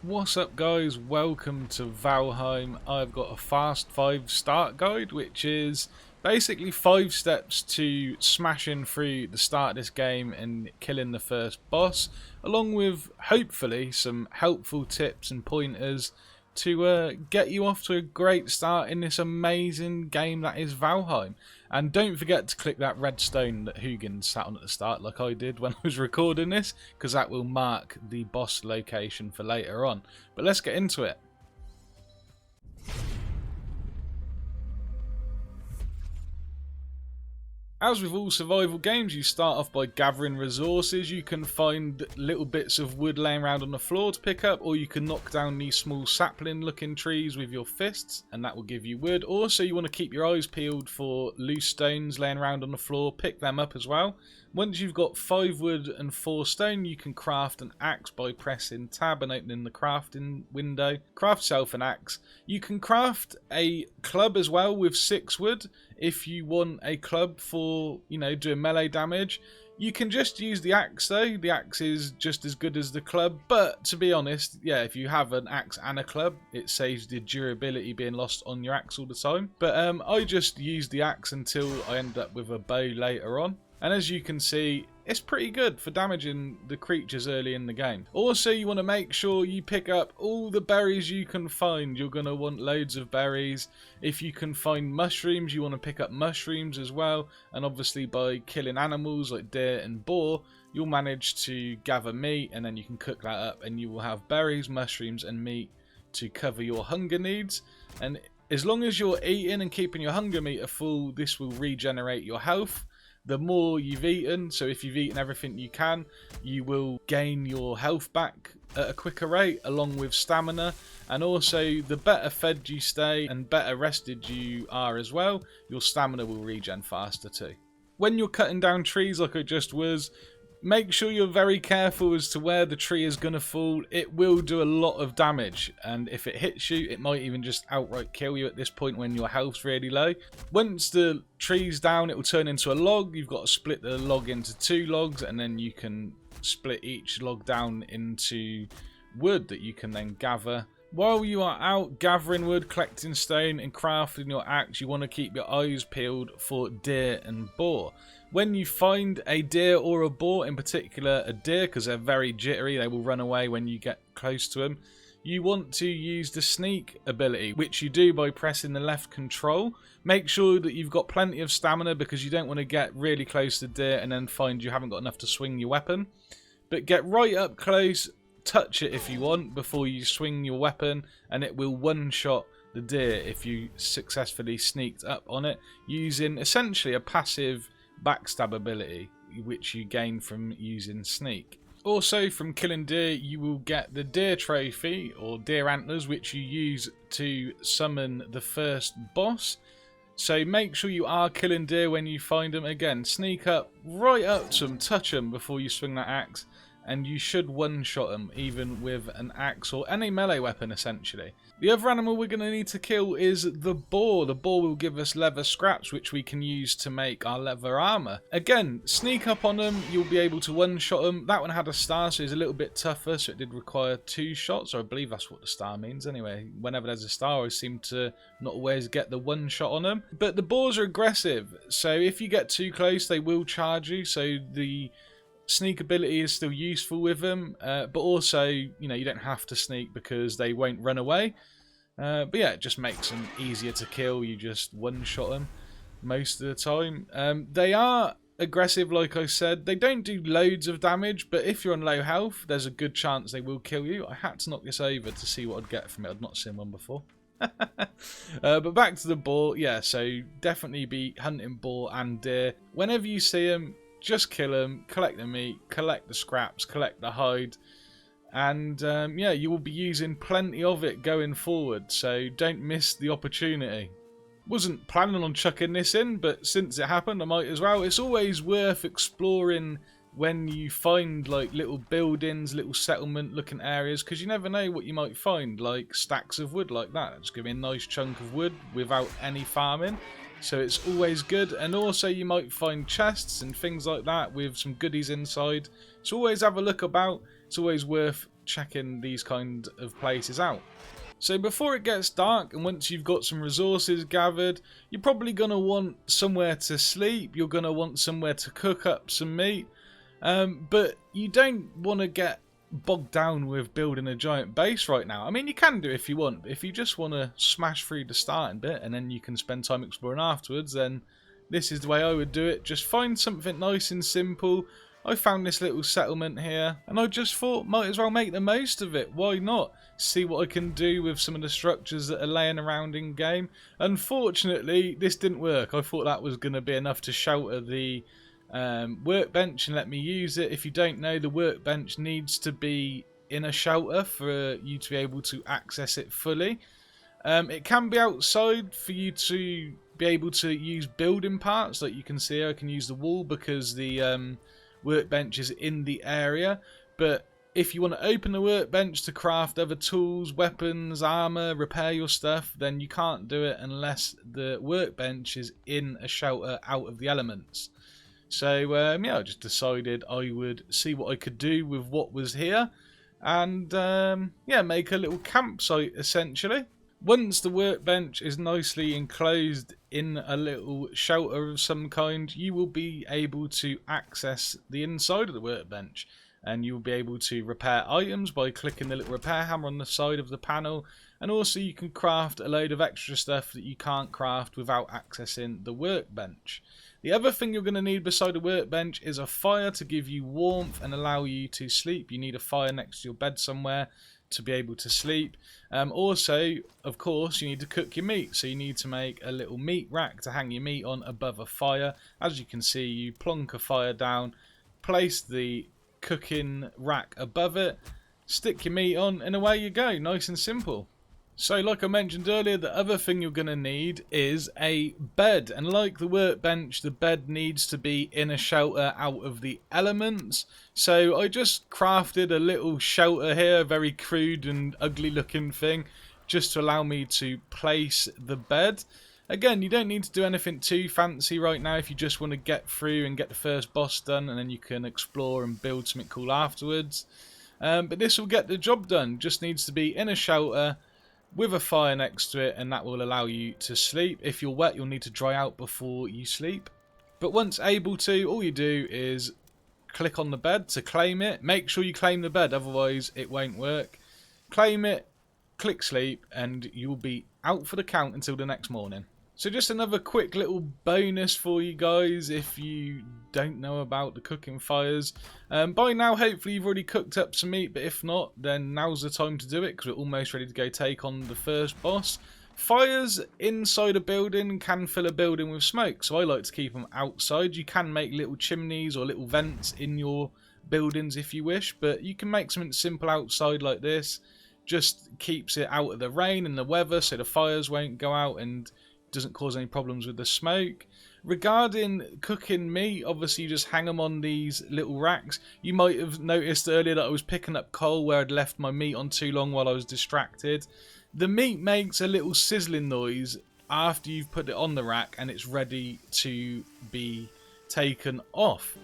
What's up guys, welcome to Valheim. I've got a fast 5 start guide which is basically 5 steps to smashing through the start of this game and killing the first boss, along with hopefully some helpful tips and pointers to get you off to a great start in this amazing game that is Valheim. And don't forget to click that red stone that Hugin sat on at the start like I did when I was recording this, because that will mark the boss location for later on. But let's get into it. As with all survival games, you start off by gathering resources. You can find little bits of wood laying around on the floor to pick up, or you can knock down these small sapling looking trees with your fists and that will give you wood. Also, you want to keep your eyes peeled for loose stones laying around on the floor, pick them up as well. Once you've got 5 wood and 4 stone, you can craft an axe by pressing tab and opening the crafting window. Craft yourself an axe. You can craft a club as well with 6 wood if you want a club for, doing melee damage. You can just use the axe though. The axe is just as good as the club, but to be honest, yeah, if you have an axe and a club, it saves the durability being lost on your axe all the time. But I just use the axe until I end up with a bow later on. And as you can see, it's pretty good for damaging the creatures early in the game. Also, you want to make sure you pick up all the berries you can find. You're going to want loads of berries. If you can find mushrooms, you want to pick up mushrooms as well. And obviously by killing animals like deer and boar, you'll manage to gather meat and then you can cook that up and you will have berries, mushrooms and meat to cover your hunger needs. And as long as you're eating and keeping your hunger meter full, this will regenerate your health. The more you've eaten, so if you've eaten everything you can, you will gain your health back at a quicker rate along with stamina. And also the better fed you stay and better rested you are as well, your stamina will regen faster too. When you're cutting down trees like I just was, make sure you're very careful as to where the tree is going to fall. It will do a lot of damage, and if it hits you, it might even just outright kill you at this point when your health's really low. Once the tree's down, it will turn into a log. You've got to split the log into 2 logs, and then you can split each log down into wood that you can then gather. While you are out gathering wood, collecting stone and crafting your axe, you want to keep your eyes peeled for deer and boar. When you find a deer or a boar, in particular a deer, because they're very jittery, they will run away when you get close to them, you want to use the sneak ability, which you do by pressing the left control. Make sure that you've got plenty of stamina because you don't want to get really close to the deer and then find you haven't got enough to swing your weapon. But get right up close, touch it if you want before you swing your weapon, and it will one-shot the deer if you successfully sneaked up on it using essentially a passive backstab ability which you gain from using sneak. Also, from killing deer you will get the deer trophy or deer antlers, which you use to summon the first boss. So make sure you are killing deer when you find them. Again, sneak up right up to them, touch them before you swing that axe, and you should one-shot them even with an axe or any melee weapon essentially. The other animal we're going to need to kill is the boar. The boar will give us leather scraps which we can use to make our leather armor. Again, sneak up on them, you'll be able to one-shot them. That one had a star, so it's a little bit tougher, so it did require 2 shots, or I believe that's what the star means anyway. Whenever there's a star, I seem to not always get the one shot on them. But the boars are aggressive, so if you get too close they will charge you, so the sneak ability is still useful with them, but also, you don't have to sneak because they won't run away. But yeah, it just makes them easier to kill. You just one-shot them most of the time. They are aggressive, like I said. They don't do loads of damage, but if you're on low health, there's a good chance they will kill you. I had to knock this over to see what I'd get from it. I'd not seen one before. But back to the boar. Yeah, so definitely be hunting boar and deer. Whenever you see them, just kill them, collect the meat, collect the scraps, collect the hide, and yeah, you will be using plenty of it going forward, so don't miss the opportunity. Wasn't planning on chucking this in, but since it happened I might as well. It's always worth exploring when you find like little buildings, little settlement looking areas, because you never know what you might find, like stacks of wood like that. Just give me a nice chunk of wood without any farming. So it's always good, and also you might find chests and things like that with some goodies inside. So always have a look about. It's always worth checking these kind of places out. So before it gets dark and once you've got some resources gathered, you're probably going to want somewhere to sleep, you're going to want somewhere to cook up some meat, but you don't want to get bogged down with building a giant base right now. I mean, you can do if you want, but if you just want to smash through the starting bit and then you can spend time exploring afterwards, then this is the way I would do it. Just find something nice and simple. I found this little settlement here and I just thought might as well make the most of it. Why not? See what I can do with some of the structures that are laying around in game. Unfortunately, this didn't work. I thought that was going to be enough to shelter the workbench and let me use it. If you don't know, the workbench needs to be in a shelter for you to be able to access it fully. It can be outside for you to be able to use building parts. Like you can see, I can use the wall because the workbench is in the area, but if you want to open the workbench to craft other tools, weapons, armor, repair your stuff, then you can't do it unless the workbench is in a shelter out of the elements. So yeah, I just decided I would see what I could do with what was here and yeah, make a little campsite essentially. Once the workbench is nicely enclosed in a little shelter of some kind, you will be able to access the inside of the workbench. And you'll be able to repair items by clicking the little repair hammer on the side of the panel. And also you can craft a load of extra stuff that you can't craft without accessing the workbench. The other thing you're going to need beside the workbench is a fire to give you warmth and allow you to sleep. You need a fire next to your bed somewhere to be able to sleep. Also, of course, you need to cook your meat. So you need to make a little meat rack to hang your meat on above a fire. As you can see, you plonk a fire down, place the cooking rack above it, stick your meat on, and away you go. Nice and simple. So like I mentioned earlier, the other thing you're going to need is a bed. And like the workbench, the bed needs to be in a shelter out of the elements. So I just crafted a little shelter here, a very crude and ugly looking thing, just to allow me to place the bed. Again, you don't need to do anything too fancy right now if you just want to get through and get the first boss done, and then you can explore and build something cool afterwards. But this will get the job done. Just needs to be in a shelter with a fire next to it, and that will allow you to sleep. If you're wet, you'll need to dry out before you sleep. But once able to, all you do is click on the bed to claim it. Make sure you claim the bed, otherwise it won't work. Claim it, click sleep, and you'll be out for the count until the next morning. So just another quick little bonus for you guys if you don't know about the cooking fires. By now, hopefully you've already cooked up some meat, but if not, then now's the time to do it because we're almost ready to go take on the first boss. Fires inside a building can fill a building with smoke, so I like to keep them outside. You can make little chimneys or little vents in your buildings if you wish, but you can make something simple outside like this. Just keeps it out of the rain and the weather so the fires won't go out and doesn't cause any problems with the smoke. Regarding cooking meat, obviously you just hang them on these little racks. You might have noticed earlier that I was picking up coal where I'd left my meat on too long while I was distracted. The meat makes a little sizzling noise after you've put it on the rack and it's ready to be taken off.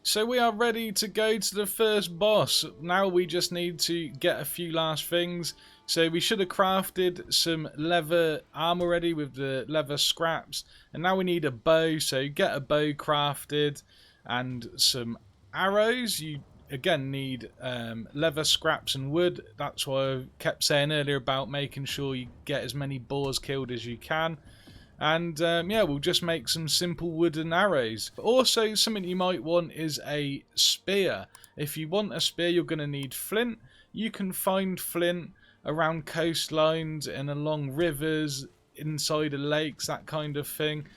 So we are ready to go to the first boss. Now we just need to get a few last things. So we should have crafted some leather armor ready with the leather scraps. And now we need a bow. So get a bow crafted and some arrows. You again need leather scraps and wood. That's why I kept saying earlier about making sure you get as many boars killed as you can. And yeah, we'll just make some simple wooden arrows. Also, something you might want is a spear. If you want a spear, you're going to need flint. You can find flint around coastlines and along rivers, inside of lakes, that kind of thing.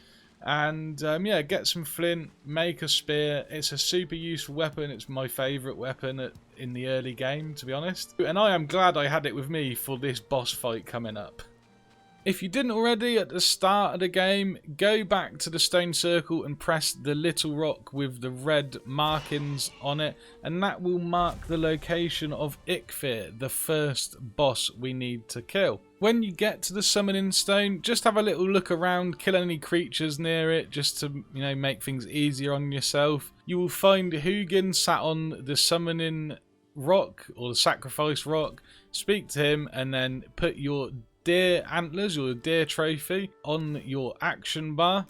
And yeah, get some flint, make a spear. It's a super useful weapon. It's my favourite weapon in the early game, to be honest. And I am glad I had it with me for this boss fight coming up. If you didn't already at the start of the game, go back to the stone circle and press the little rock with the red markings on it, and that will mark the location of Eikthyr, the first boss we need to kill. when you get to the summoning stone, just have a little look around, kill any creatures near it, just to, you know, make things easier on yourself. You will find Hugin sat on the summoning rock, or the sacrifice rock. Speak to him, and then put your deer antlers, your deer trophy, on your action bar.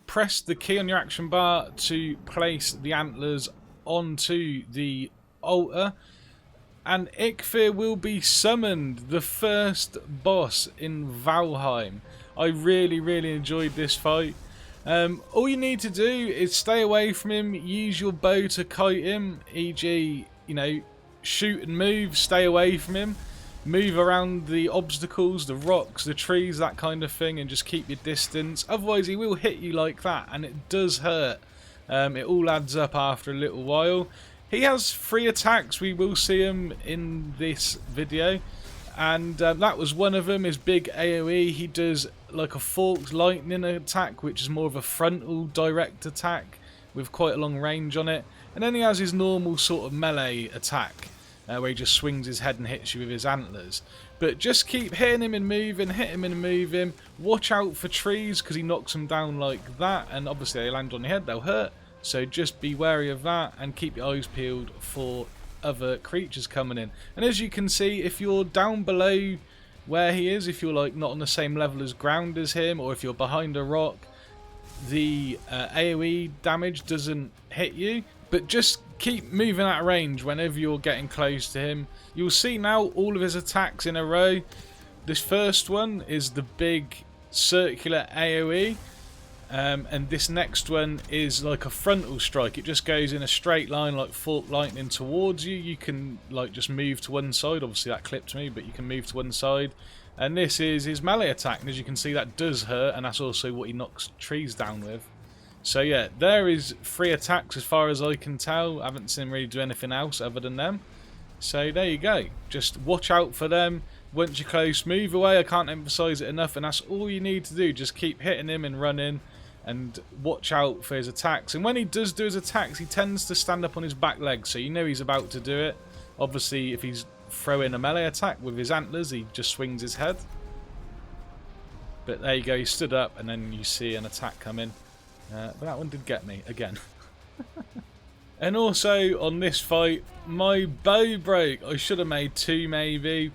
Press the key on your action bar to place the antlers onto the altar, and Eikthyr will be summoned, the first boss in Valheim. I really enjoyed this fight. All you need to do is stay away from him, use your bow to kite him, e.g., you know, shoot and move, stay away from him. Move around the obstacles, the rocks, the trees, that kind of thing, and just keep your distance. Otherwise, he will hit you like that, and it does hurt. It all adds up after a little while. He has 3 attacks. We will see him in this video. And that was one of them, his big AoE. He does like a forked lightning attack, which is more of a frontal direct attack with quite a long range on it. And then he has his normal sort of melee attack, where he just swings his head and hits you with his antlers. But just keep hitting him and moving, hit him and move him. Watch out for trees, because he knocks them down like that. And obviously they land on your head, they'll hurt. So just be wary of that, and keep your eyes peeled for other creatures coming in. And as you can see, if you're down below where he is, if you're like not on the same level as ground as him, or if you're behind a rock, the AoE damage doesn't hit you. But just keep moving out of range whenever you're getting close to him. You'll see now all of his attacks in a row. This first one is the big circular AoE. And this next one is like a frontal strike. It just goes in a straight line like forked lightning towards you. You can like just move to one side. Obviously that clipped me, but you can move to one side. And this is his melee attack. And as you can see, that does hurt. And that's also what he knocks trees down with. So yeah, there is 3 attacks as far as I can tell. I haven't seen him really do anything else other than them. So there you go. Just watch out for them. Once you're close, move away. I can't emphasise it enough. And that's all you need to do. Just keep hitting him and running. And watch out for his attacks. And when he does do his attacks, he tends to stand up on his back legs. So you know he's about to do it. Obviously, if he's throwing a melee attack with his antlers, he just swings his head. But there you go. He stood up, and then you see an attack come in. But that one did get me again. And also on this fight, my bow broke. I should have made 2 maybe.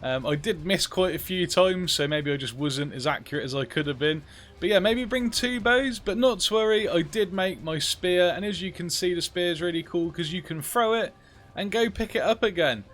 I did miss quite a few times, so maybe I just wasn't as accurate as I could have been. But yeah, maybe bring 2 bows, but not to worry, I did make my spear. And as you can see, the spear is really cool because you can throw it and go pick it up again.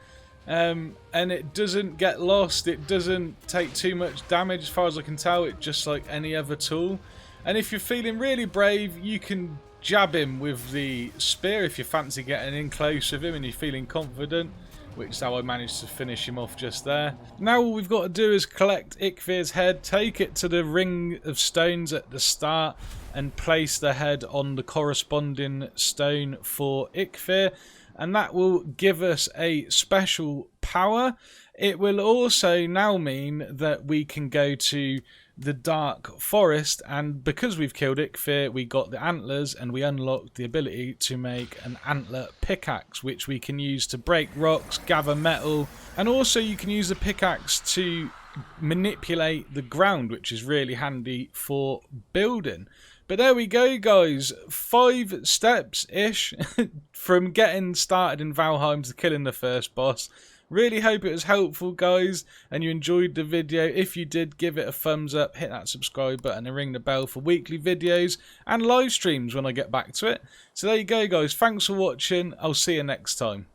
And it doesn't get lost, it doesn't take too much damage as far as I can tell. It's just like any other tool. And if you're feeling really brave, you can jab him with the spear if you fancy getting in close with him and you're feeling confident, which is how I managed to finish him off just there. Now all we've got to do is collect Eikthyrs head, take it to the ring of stones at the start, and place the head on the corresponding stone for Eikthyr, and that will give us a special power. It will also now mean that we can go to the Dark Forest, and because we've killed Eikthyr, we got the antlers and we unlocked the ability to make an antler pickaxe, which we can use to break rocks, gather metal, and also you can use the pickaxe to manipulate the ground, which is really handy for building. But there we go, guys. 5 steps-ish from getting started in Valheim to killing the first boss. Really hope it was helpful, guys, and you enjoyed the video. If you did, give it a thumbs up, hit that subscribe button and ring the bell for weekly videos and live streams when I get back to it. So there you go, guys. Thanks for watching. I'll see you next time.